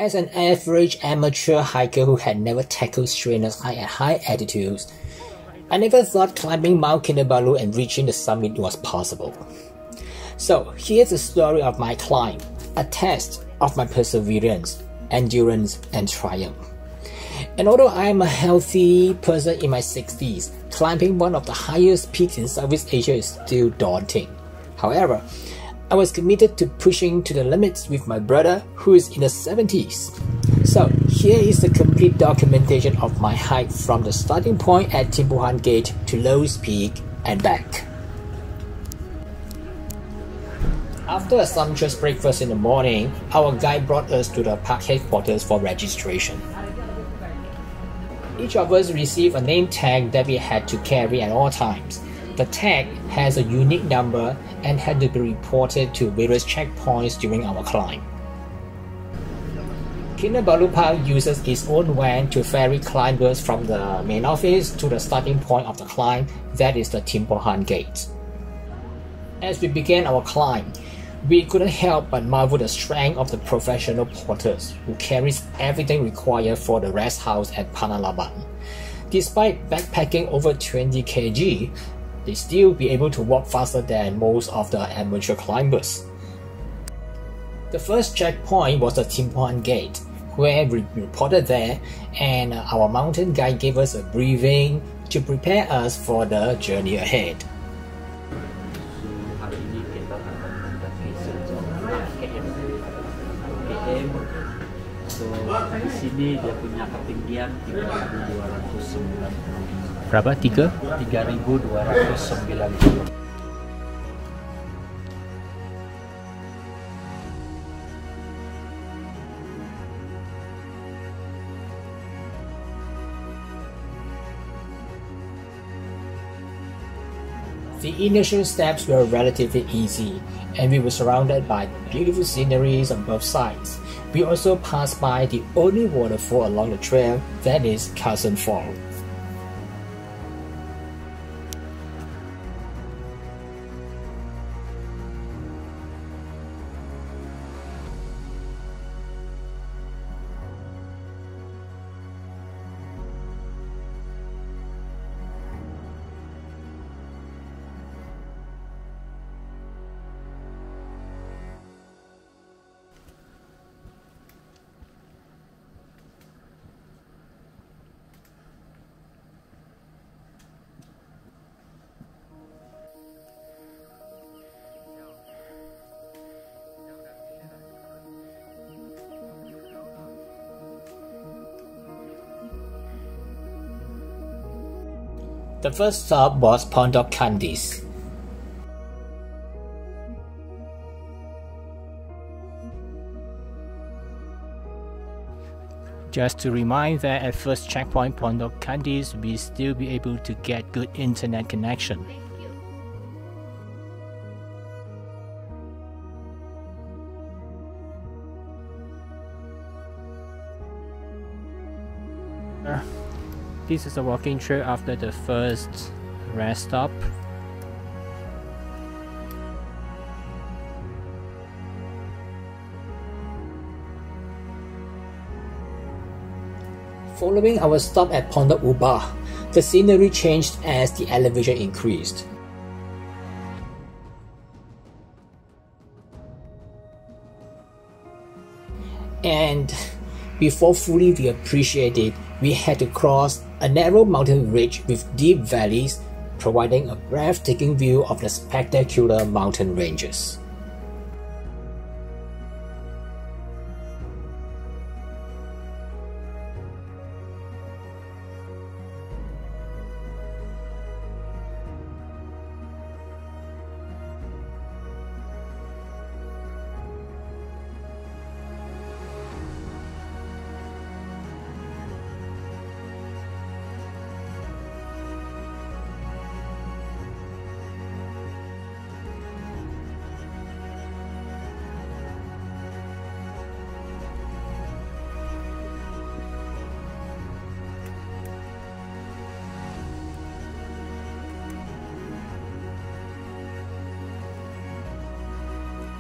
As an average amateur hiker who had never tackled strenuous hike at high altitudes, I never thought climbing Mount Kinabalu and reaching the summit was possible. So here's the story of my climb, a test of my perseverance, endurance, and triumph. And although I am a healthy person in my 60s, climbing one of the highest peaks in Southeast Asia is still daunting. However, I was committed to pushing to the limits with my brother who is in the 70s. So here is the complete documentation of my hike from the starting point at Timpohan Gate to Lowe's Peak and back. After a sumptuous breakfast in the morning, our guide brought us to the park headquarters for registration. Each of us received a name tag that we had to carry at all times. The tag has a unique number and had to be reported to various checkpoints during our climb. Kinabalu Park uses its own van to ferry climbers from the main office to the starting point of the climb, that is the Timpohan Gate. As we began our climb, we couldn't help but marvel the strength of the professional porters who carries everything required for the rest house at Panalaban. Despite backpacking over 20 kg, they still be able to walk faster than most of the amateur climbers. The first checkpoint was the Timpohan Gate, where we reported there, and our mountain guide gave us a briefing to prepare us for the journey ahead. So, di sini dia punya ketinggian 3.290. Berapa? 3.290. The initial steps were relatively easy, and we were surrounded by beautiful sceneries on both sides. We also passed by the only waterfall along the trail, that is Carson Fall. The first stop was Pondok Kandis. Just to remind that at first checkpoint Pondok Kandis, we still be able to get good internet connection. This is a walking trail after the first rest stop. Following our stop at Pondok Ubah, the scenery changed as the elevation increased. And before fully we appreciate it, we had to cross a narrow mountain ridge with deep valleys, providing a breathtaking view of the spectacular mountain ranges.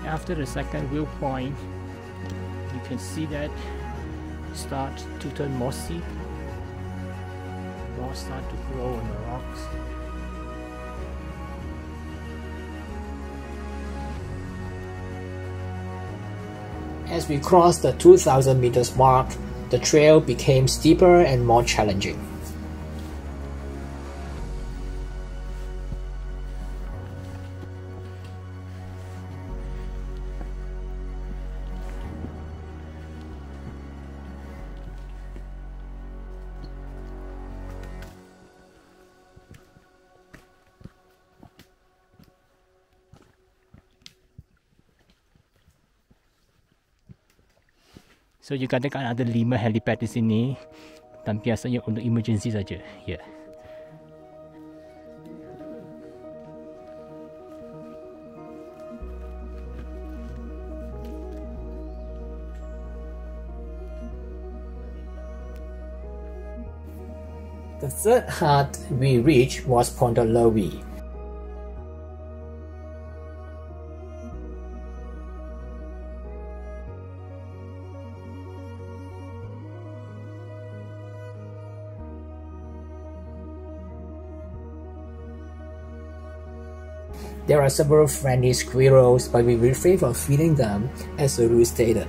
After the second viewpoint, you can see that start to turn mossy. Moss start to grow on the rocks. As we crossed the 2,000 meters mark, the trail became steeper and more challenging. So you katakan ada 5 helipad di sini, dan biasanya untuk emergency saja. Ya. Yeah. The third hut we reached was Pondolowi. There are several friendly squirrels, but we refrain from feeding them, as Zulu stated.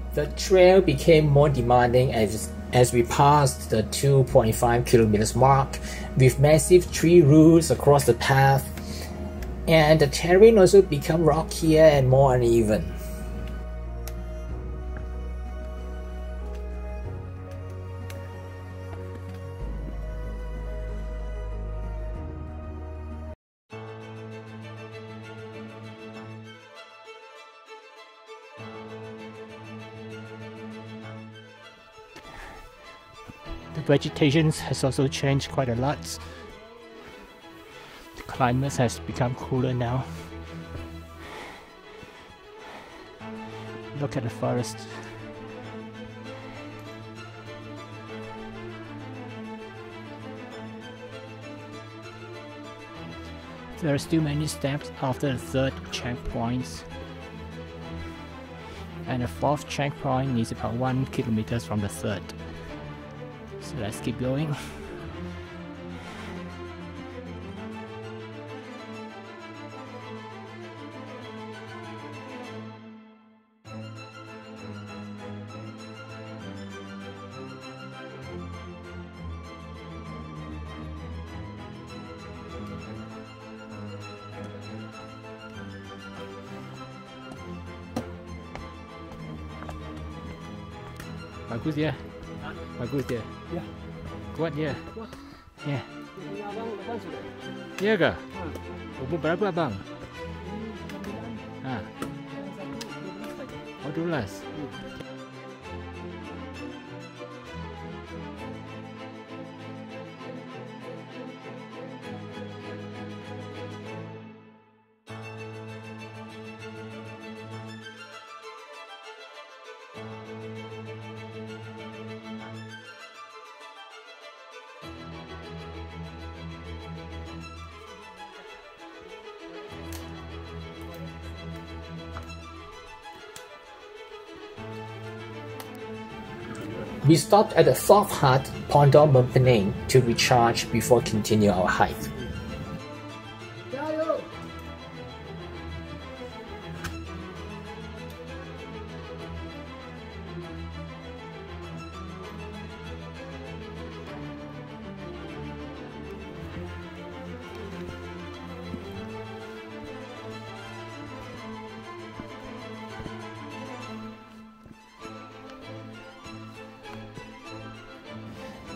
The trail became more demanding as we passed the 2.5 kilometers mark, with massive tree roots across the path, and the terrain also became rockier and more uneven. The vegetation has also changed quite a lot. The climate has become cooler now. Look at the forest. There are still many steps after the third checkpoint, and the fourth checkpoint is about 1 kilometer from the third. So let's keep going. Bagus ya? Bagus ya? Ya. Kuat ya? Kuat. Ya. Punya abang depan sudah. Iya kah? Ah. Umur berapa abang? Ini mudah-mudahan Ah, yang satu 12 saja. oh 12. We stopped at the fourth hut, Pondok Mempening, to recharge before continuing our hike.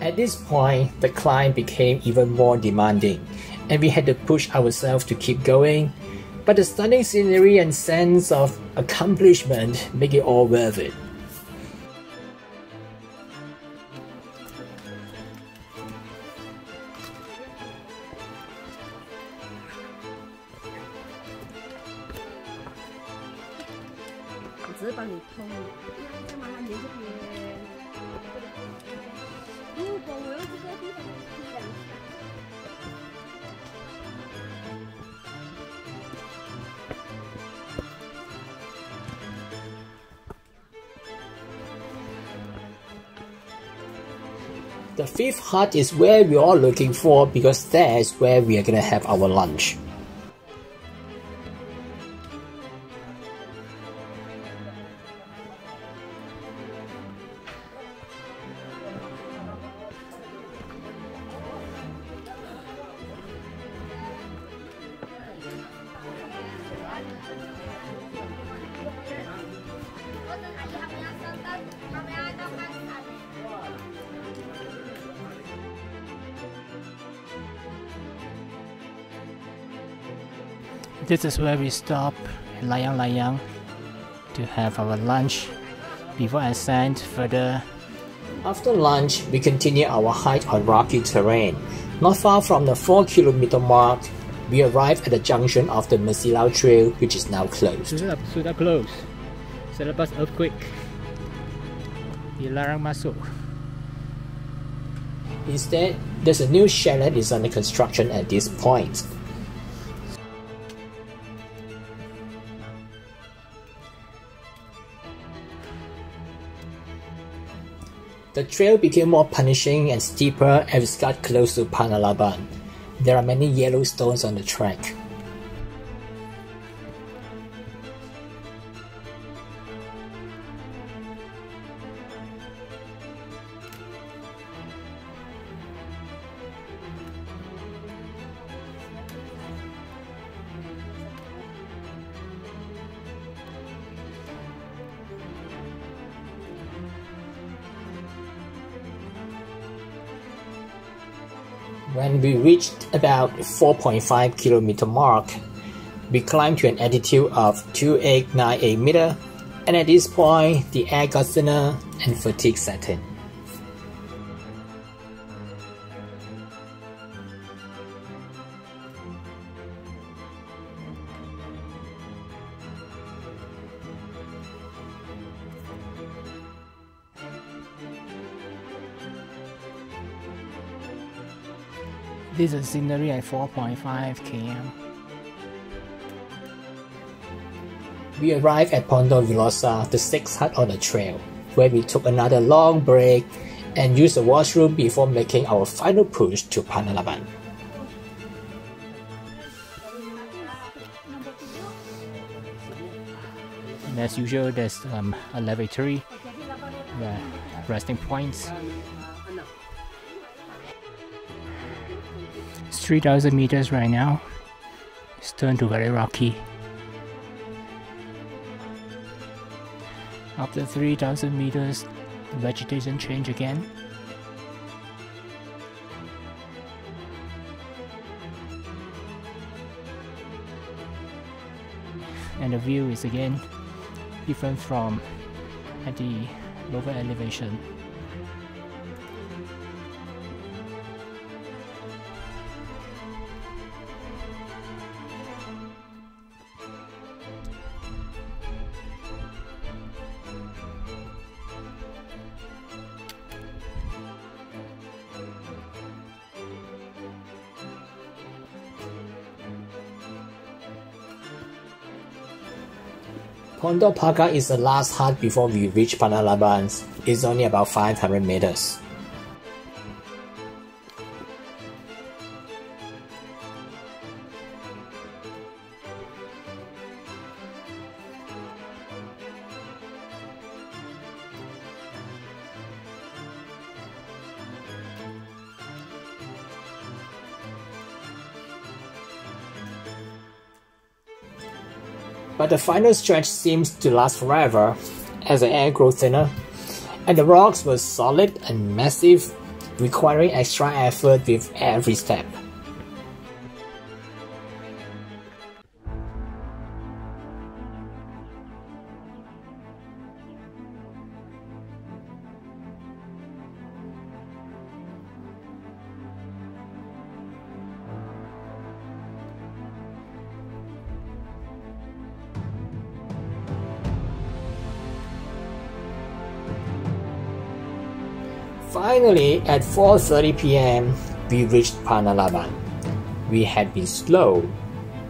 At this point, the climb became even more demanding, and we had to push ourselves to keep going, but the stunning scenery and sense of accomplishment make it all worth it. 只是帮你通。再麻烦你这边。如果我用这个地方可以量一下。The fifth hut is where we are looking for because that's where we are gonna have our lunch. This is where we stop in Layang Layang to have our lunch before ascent further. After lunch, we continue our hike on rocky terrain. Not far from the 4-kilometer mark, we arrive at the junction of the Masilau Trail, which is now closed. Sudah close. Selepas earthquake, dilarang masuk. Instead, there's a new chalet is under construction at this point. The trail became more punishing and steeper as we got close to Panalaban. There are many yellow stones on the track. When we reached about 4.5 kilometer mark, we climbed to an altitude of 2898 meter, and at this point the air got thinner and fatigue set in. This is scenery at 4.5 km. We arrived at Pondok Vilosa, the sixth hut on the trail, where we took another long break and used the washroom before making our final push to Panalaban. And as usual, there's a lavatory, resting points. It's 3,000 meters right now. It's turned to very rocky. After 3,000 meters, the vegetation change again. And the view is again different from at the lower elevation. Pondok Pagar is the last hut before we reach Panalaban. It's only about 500 meters. But the final stretch seems to last forever as the air grows thinner, and the rocks were solid and massive, requiring extra effort with every step. Finally, at 4:30 p.m., we reached Panalaban. We had been slow,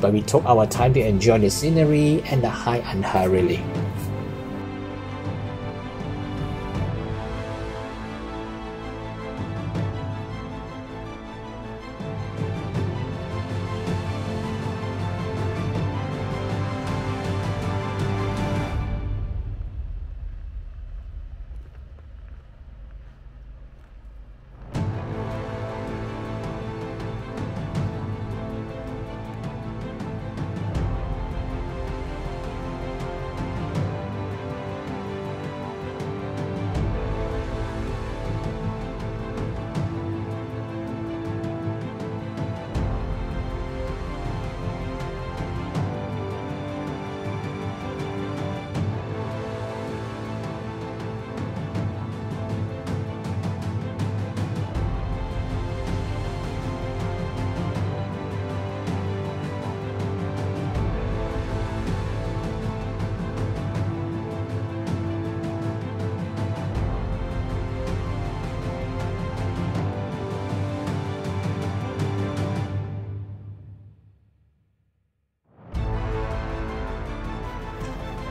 but we took our time to enjoy the scenery and the hike unhurriedly.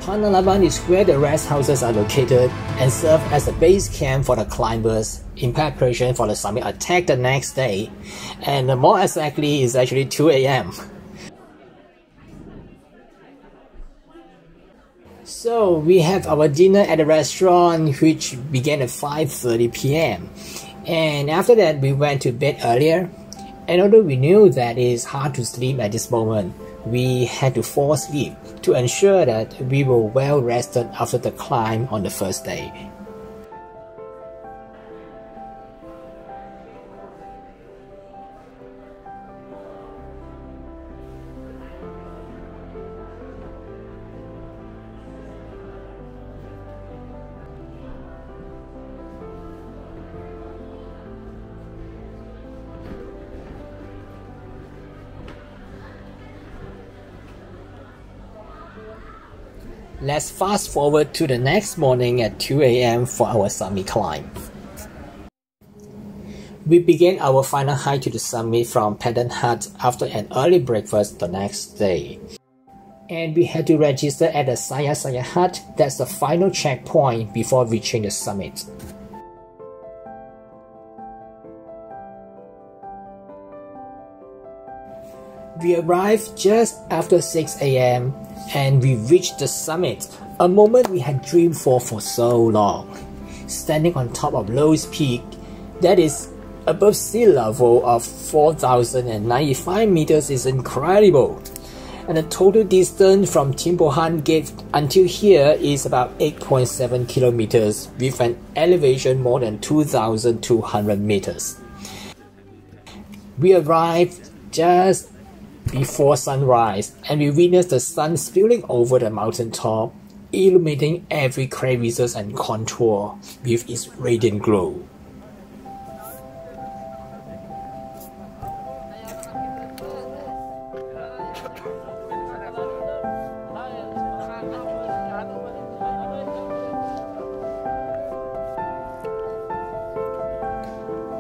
Panalaban is where the rest houses are located and serve as a base camp for the climbers in preparation for the summit attack the next day, and more exactly is actually 2 a.m. So we have our dinner at the restaurant, which began at 5:30 p.m. and after that we went to bed earlier, and although we knew that it is hard to sleep at this moment, we had to fall asleep to ensure that we were well rested after the climb on the first day. Let's fast forward to the next morning at 2 a.m. for our summit climb. We began our final hike to the summit from Pedant Hut after an early breakfast the next day. And we had to register at the Saya Saya Hut, that's the final checkpoint before reaching the summit. We arrived just after 6 a.m. and we reached the summit, a moment we had dreamed for so long. Standing on top of Lowe's Peak, that is above sea level of 4,095 meters, is incredible. And the total distance from Timbohan Gate until here is about 8.7 kilometers with an elevation more than 2,200 meters. We arrived just before sunrise, and we witnessed the sun spilling over the mountaintop, illuminating every crevices and contour with its radiant glow.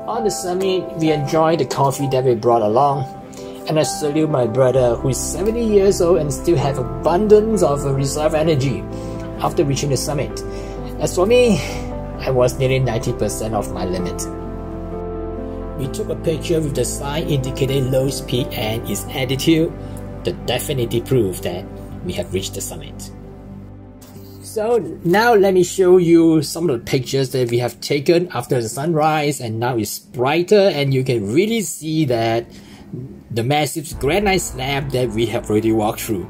On the summit, we enjoyed the coffee that we brought along, and I salute my brother who is 70 years old and still have abundance of reserve energy after reaching the summit. As for me, I was nearly 90% of my limit. We took a picture with the sign indicating Lowe's Peak and its altitude, the definitive proof that we have reached the summit. So now let me show you some of the pictures that we have taken after the sunrise, and now it's brighter and you can really see that the massive granite slab that we have already walked through.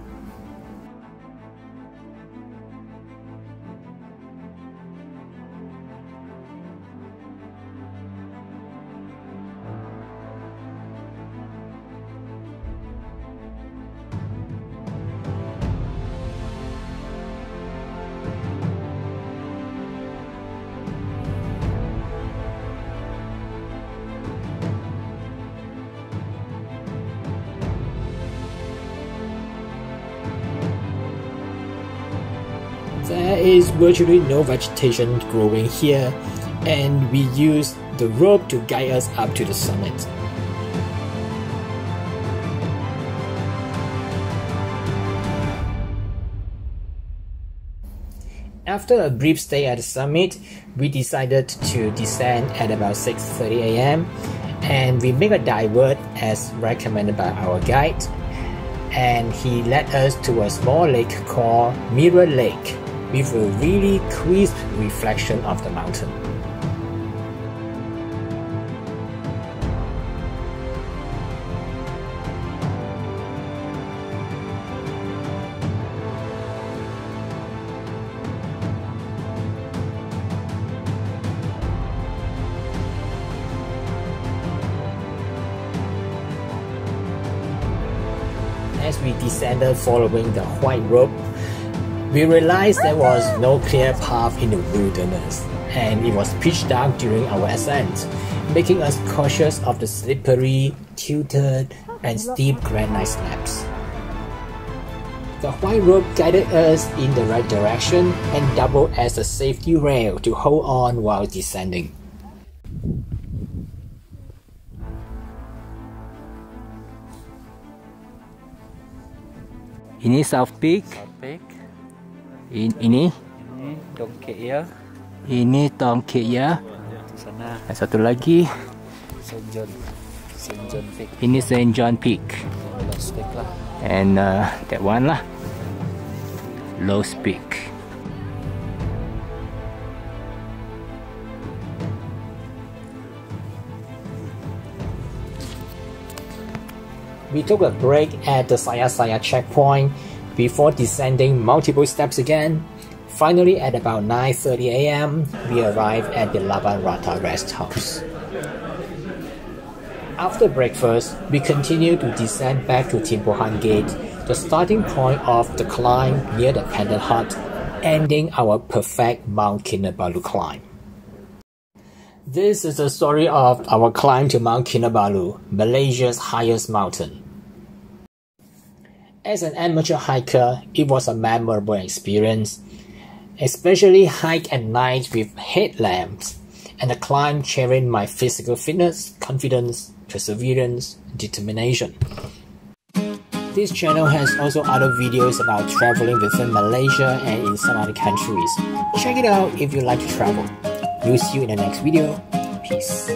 There is virtually no vegetation growing here, and we used the rope to guide us up to the summit. After a brief stay at the summit, we decided to descend at about 6:30 a.m. and we make a divert as recommended by our guide, and he led us to a small lake called Mirror Lake with a really crisp reflection of the mountain. As we descended following the white rope, we realized there was no clear path in the wilderness, and it was pitch dark during our ascent, making us cautious of the slippery, tilted, and steep granite slabs. The white rope guided us in the right direction and doubled as a safety rail to hold on while descending. Ini South Peak. Peak. Ini Ini Dongke ya. ini Tongkit ya. Di sana Dan satu lagi St. John. St. John Peak. ini St. John Peak. Last Peak lah. And that one lah, Lowe's Peak. We took a break at the Saya Saya checkpoint before descending multiple steps again. Finally, at about 9:30 a.m., we arrived at the Laban Rata rest house. After breakfast, we continued to descend back to Timpohan Gate, the starting point of the climb near the Pendant Hut, ending our perfect Mount Kinabalu climb. This is the story of our climb to Mount Kinabalu, Malaysia's highest mountain. As an amateur hiker, it was a memorable experience, especially hike at night with headlamps, and the climb cheering my physical fitness, confidence, perseverance, determination. This channel has also other videos about traveling within Malaysia and in some other countries. Check it out if you like to travel. We'll see you in the next video. Peace.